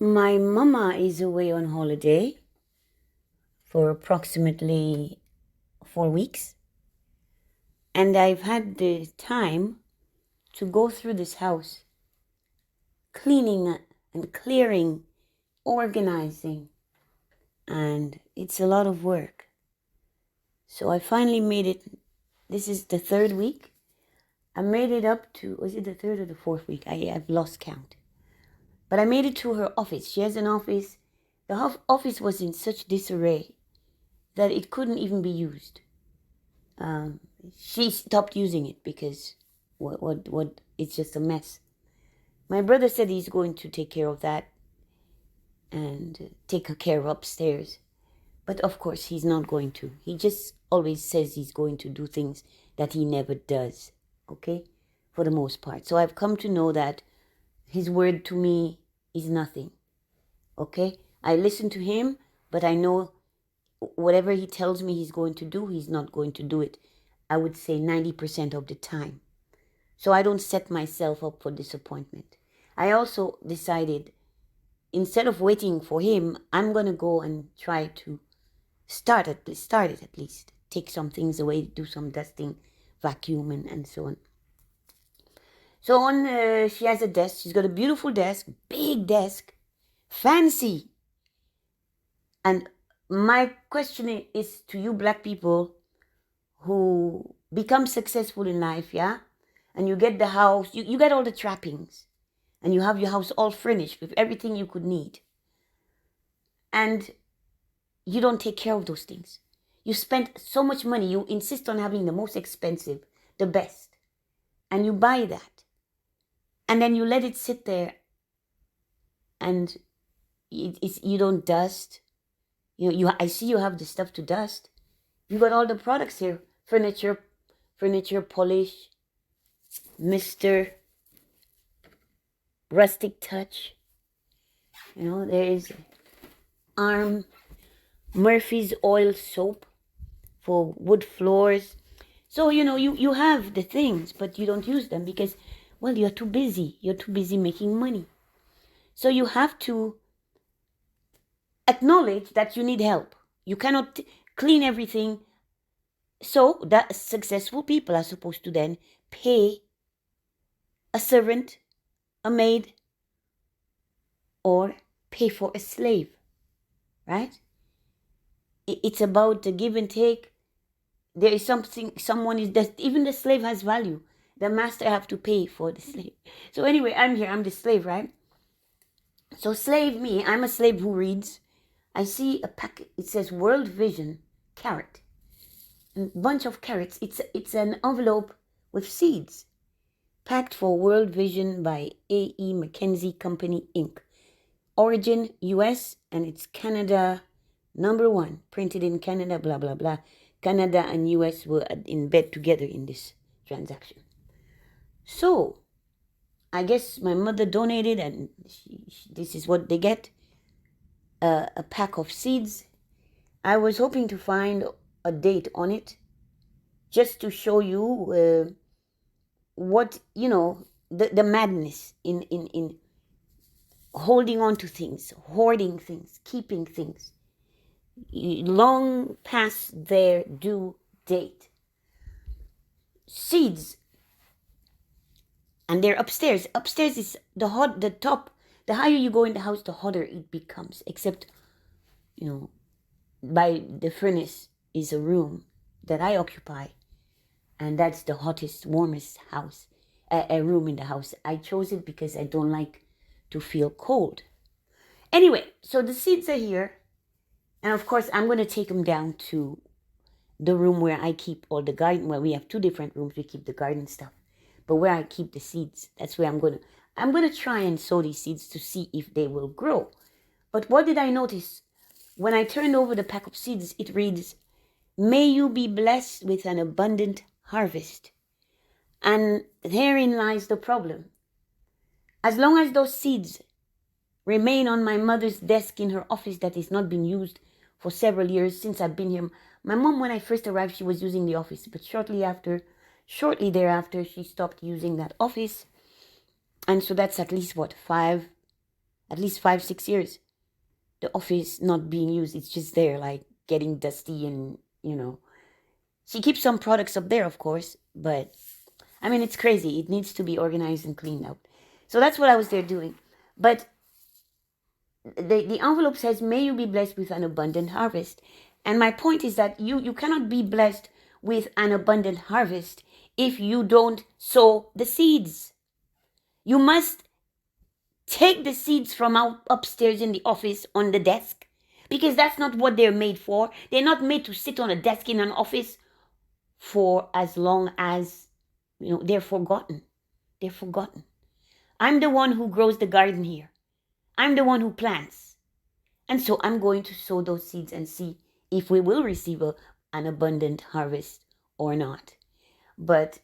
My mama is away on holiday for approximately 4 weeks, and I've had the time to go through this house, cleaning and clearing, organizing, and it's a lot of work. So I finally made it. This is the third week. I made it up to, was it the third or the fourth week? I've lost count. But I made it to her office. She has an office. The office was in such disarray that it couldn't even be used. She stopped using it because what it's just a mess. My brother said he's going to take care of that and take care of upstairs. But of course he's not going to. He just always says he's going to do things that he never does. Okay? For the most part. So I've come to know that his word to me is nothing. Okay? I listen to him, but I know whatever he tells me he's going to do, he's not going to do it. I would say 90% of the time. So I don't set myself up for disappointment. I also decided, instead of waiting for him, I'm going to go and try to start it at least. Take some things away, do some dusting, vacuum, and so on. So she has a desk. She's got a beautiful desk, big desk, fancy. And my question is to you black people who become successful in life, yeah? And you get the house, you get all the trappings. And you have your house all furnished with everything you could need. And you don't take care of those things. You spend so much money, you insist on having the most expensive, the best. And you buy that. And then you let it sit there and you don't dust. I see you have the stuff to dust. You got all the products here. Furniture polish, Mr. Rustic Touch. There is Murphy's Oil Soap for wood floors. So, you have the things, but you don't use them because, well, you're too busy. You're too busy making money. So you have to acknowledge that you need help. You cannot clean everything. So that successful people are supposed to then pay a servant, a maid, or pay for a slave, right? It's about the give and take. There is someone is that even the slave has value. The master have to pay for the slave. So anyway, I'm here, I'm the slave, right? So slave me, I'm a slave who reads. I see a packet, it says World Vision carrot. A bunch of carrots. It's an envelope with seeds. Packed for World Vision by A.E. Mackenzie Company, Inc. Origin, US, and it's Canada #1. Printed in Canada, blah, blah, blah. Canada and US were in bed together in this transaction. So, I guess my mother donated, and this is what they get. A pack of seeds. I was hoping to find a date on it, just to show you what, the madness in holding on to things, hoarding things, keeping things long past their due date. Seeds, and they're upstairs. Upstairs is the top. The higher you go in the house, the hotter it becomes. Except, by the furnace is a room that I occupy, and that's the hottest, warmest house, a room in the house. I chose it because I don't like to feel cold. Anyway, so the seeds are here, and of course I'm going to take them down to the room where I keep all the garden. Well, we have 2 different rooms. We keep the garden stuff, but where I keep the seeds, that's where I'm going to try and sow these seeds to see if they will grow. But what did I notice? When I turned over the pack of seeds, it reads, "May you be blessed with an abundant harvest." And therein lies the problem. As long as those seeds remain on my mother's desk in her office that is not been used for several years since I've been here. My mom, when I first arrived, she was using the office, but shortly thereafter, she stopped using that office. And so that's at least 5 at least 5, 6 years. The office not being used. It's just there, like getting dusty and, She keeps some products up there, of course, but I mean, it's crazy. It needs to be organized and cleaned out. So that's what I was there doing. But the envelope says, may you be blessed with an abundant harvest. And my point is that you cannot be blessed with an abundant harvest if you don't sow the seeds. You must take the seeds from out upstairs in the office on the desk, because that's not what they're made for. They're not made to sit on a desk in an office for as long as, they're forgotten. They're forgotten. I'm the one who grows the garden here. I'm the one who plants. And so I'm going to sow those seeds and see if we will receive an abundant harvest or not. But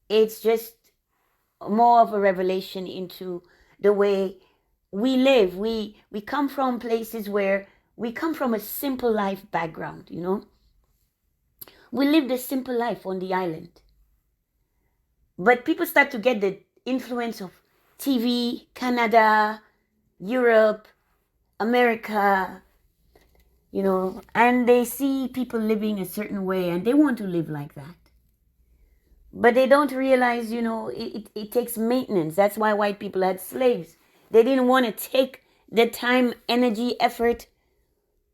it's just more of a revelation into the way we live. We come from places where we come from a simple life background, We lived a simple life on the island. But people start to get the influence of TV, Canada, Europe, America, and they see people living a certain way and they want to live like that. But they don't realize, it takes maintenance. That's why white people had slaves. They didn't want to take the time, energy, effort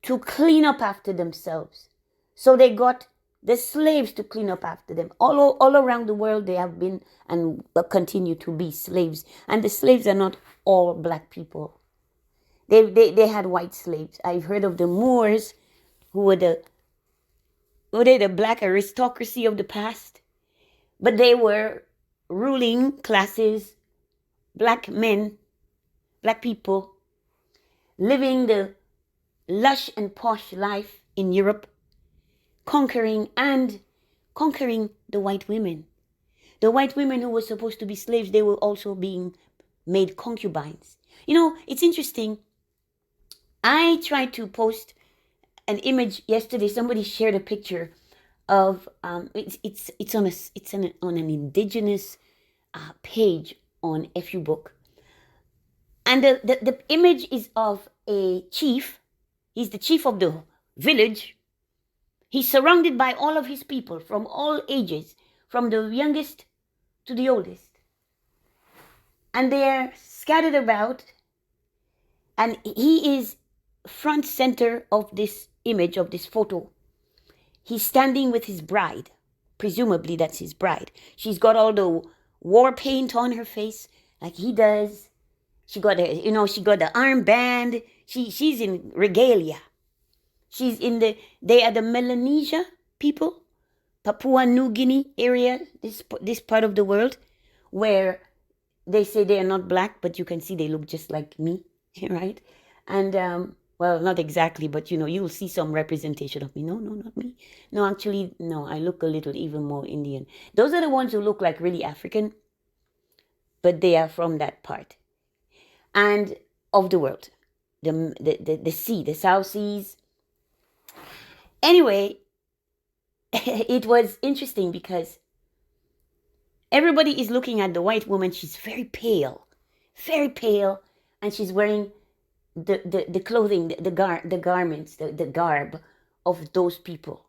to clean up after themselves. So they got the slaves to clean up after them. All around the world, they have been and continue to be slaves. And the slaves are not all black people. They had white slaves. I've heard of the Moors, who were the black aristocracy of the past. But they were ruling classes, black men, black people, living the lush and posh life in Europe, conquering the white women. The white women who were supposed to be slaves, they were also being made concubines. It's interesting. I tried to post an image yesterday. Somebody shared a picture of it's on an indigenous page on FU Book, and the image is of a chief. He's the chief of the village. He's surrounded by all of his people from all ages, from the youngest to the oldest, and they're scattered about, and he is front center of this image, of this photo. He's standing with his bride. Presumably that's his bride. She's got all the war paint on her face like he does. She got the armband. She's in regalia. She's they are the Melanesia people, Papua New Guinea area, this part of the world, where they say they are not black, but you can see they look just like me, right? And well, not exactly, but you'll see some representation of me. No, not me. No, actually, no, I look a little even more Indian. Those are the ones who look like really African, but they are from that part and of the world, the sea, the South Seas. Anyway, it was interesting because everybody is looking at the white woman. She's very pale, and she's wearing the clothing, the garments, the garb of those people,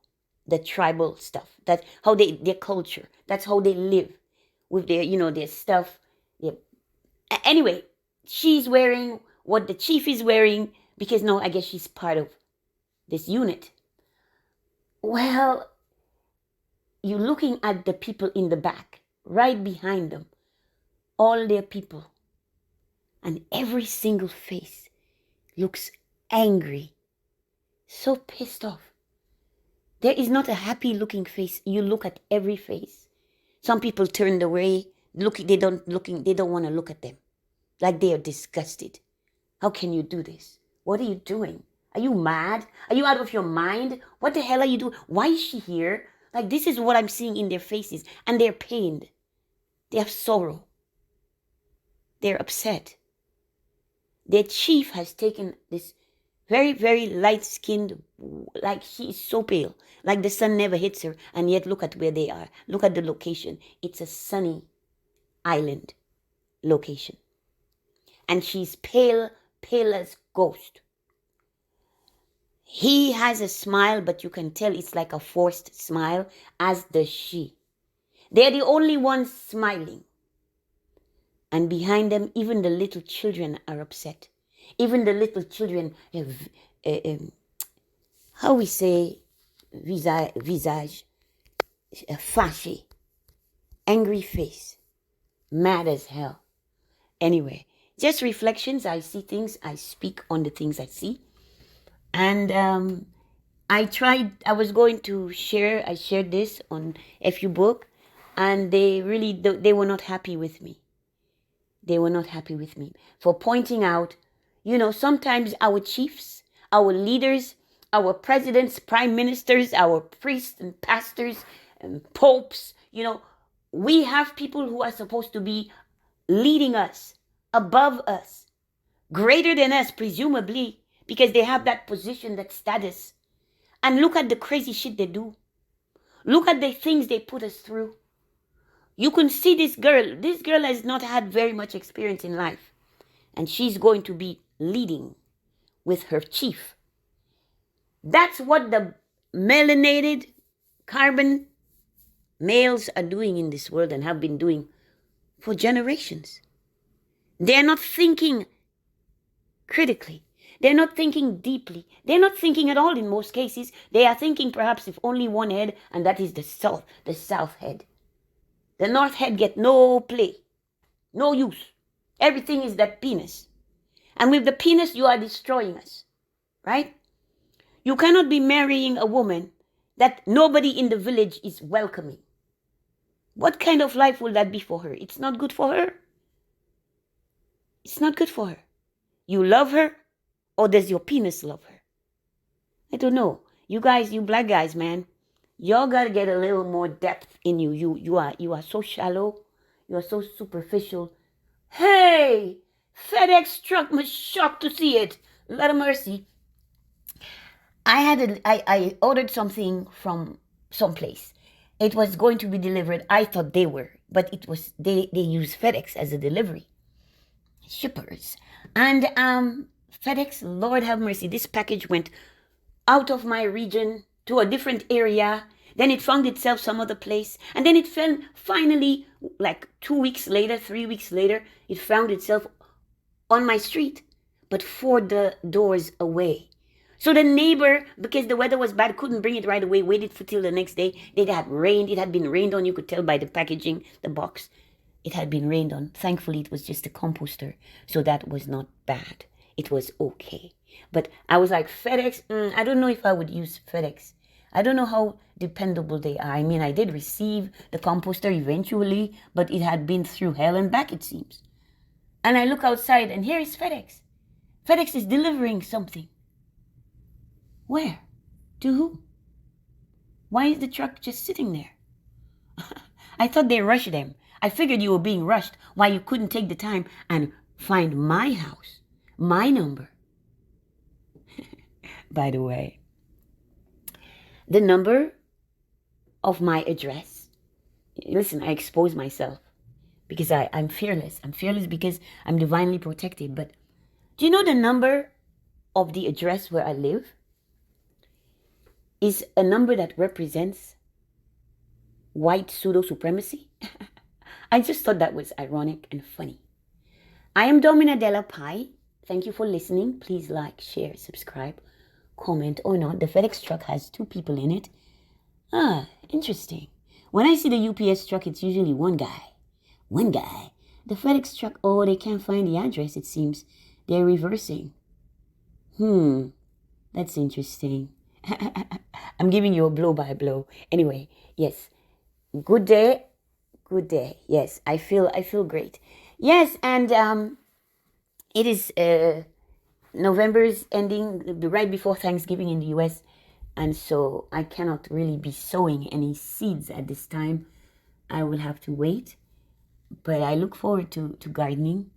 the tribal stuff. That's how their culture. That's how they live with their stuff. Anyway, she's wearing what the chief is wearing because I guess she's part of this unit. Well, you're looking at the people in the back, right behind them, all their people, and every single face looks angry, so pissed off. There is not a happy looking face. You look at every face. Some people turned away, they don't want to look at them, like they are disgusted. How can you do this? What are you doing? Are you mad? Are you out of your mind? What the hell are you doing? Why is she here? Like, this is what I'm seeing in their faces, and they're pained. They have sorrow. They're upset. Their chief has taken this very, very light-skinned, like she is so pale, like the sun never hits her, and yet look at where they are. Look at the location. It's a sunny island location. and she's pale, pale as ghost. He has a smile, but you can tell it's like a forced smile, as does she. They're the only ones smiling. And behind them, even the little children are upset. Even the little children have, how we say, visage, fâché, angry face, mad as hell. Anyway, just reflections. I see things, I speak on the things I see. And I was going to share, I shared this on FU Book, and they were not happy with me. They were not happy with me for pointing out, sometimes our chiefs, our leaders, our presidents, prime ministers, our priests and pastors and popes, we have people who are supposed to be leading us, above us, greater than us, presumably, because they have that position, that status. And look at the crazy shit they do. Look at the things they put us through. You can see this girl. This girl has not had very much experience in life. And she's going to be leading with her chief. That's what the melanated carbon males are doing in this world and have been doing for generations. They're not thinking critically. They're not thinking deeply. They're not thinking at all in most cases. They are thinking perhaps if only one head, and that is the south head. The north head get no play, no use. Everything is that penis. And with the penis, you are destroying us, right? You cannot be marrying a woman that nobody in the village is welcoming. What kind of life will that be for her? It's not good for her. It's not good for her. You love her, or does your penis love her? I don't know. You guys, you black guys, man, y'all gotta get a little more depth in you. You are so shallow. You are so superficial. Hey, FedEx truck was shocked to see it. Lot of mercy. I ordered something from someplace. It was going to be delivered. I thought they were, but it was they use FedEx as a delivery shippers. And FedEx, Lord have mercy, this package went out of my region to a different area. Then it found itself some other place. And then it finally, like 2 weeks later, 3 weeks later, it found itself on my street, but 4 doors away. So the neighbor, because the weather was bad, couldn't bring it right away, waited till the next day. It had rained. It had been rained on. You could tell by the packaging, the box. It had been rained on. Thankfully, it was just a composter. So that was not bad. It was okay. But I was like, FedEx, I don't know if I would use FedEx. I don't know how dependable they are. I mean, I did receive the composter eventually, but it had been through hell and back, it seems. And I look outside, and here is FedEx. FedEx is delivering something. Where? To who? Why is the truck just sitting there? I thought they rushed them. I figured you were being rushed. Why you couldn't take the time and find my house, my number. By the way, the number of my address. Listen, I expose myself because I'm fearless. I'm fearless because I'm divinely protected. But do you know the number of the address where I live is a number that represents white pseudo-supremacy? I just thought that was ironic and funny. I am Domina Della Pie. Thank you for listening. Please like, share, subscribe, comment or not. The FedEx truck has 2 people in it. Interesting. When I see the UPS truck, it's usually one guy. One guy. The FedEx truck, they can't find the address, it seems. They're reversing. That's interesting. I'm giving you a blow by blow. Anyway, yes. Good day. Good day. Yes, I feel great. Yes, and it is November's ending right before Thanksgiving in the US, and so I cannot really be sowing any seeds at this time. I will have to wait, but I look forward to gardening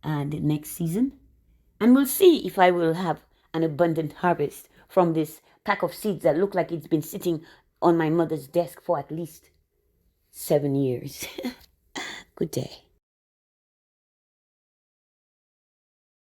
the next season, and we'll see if I will have an abundant harvest from this pack of seeds that look like it's been sitting on my mother's desk for at least 7 years. Good day.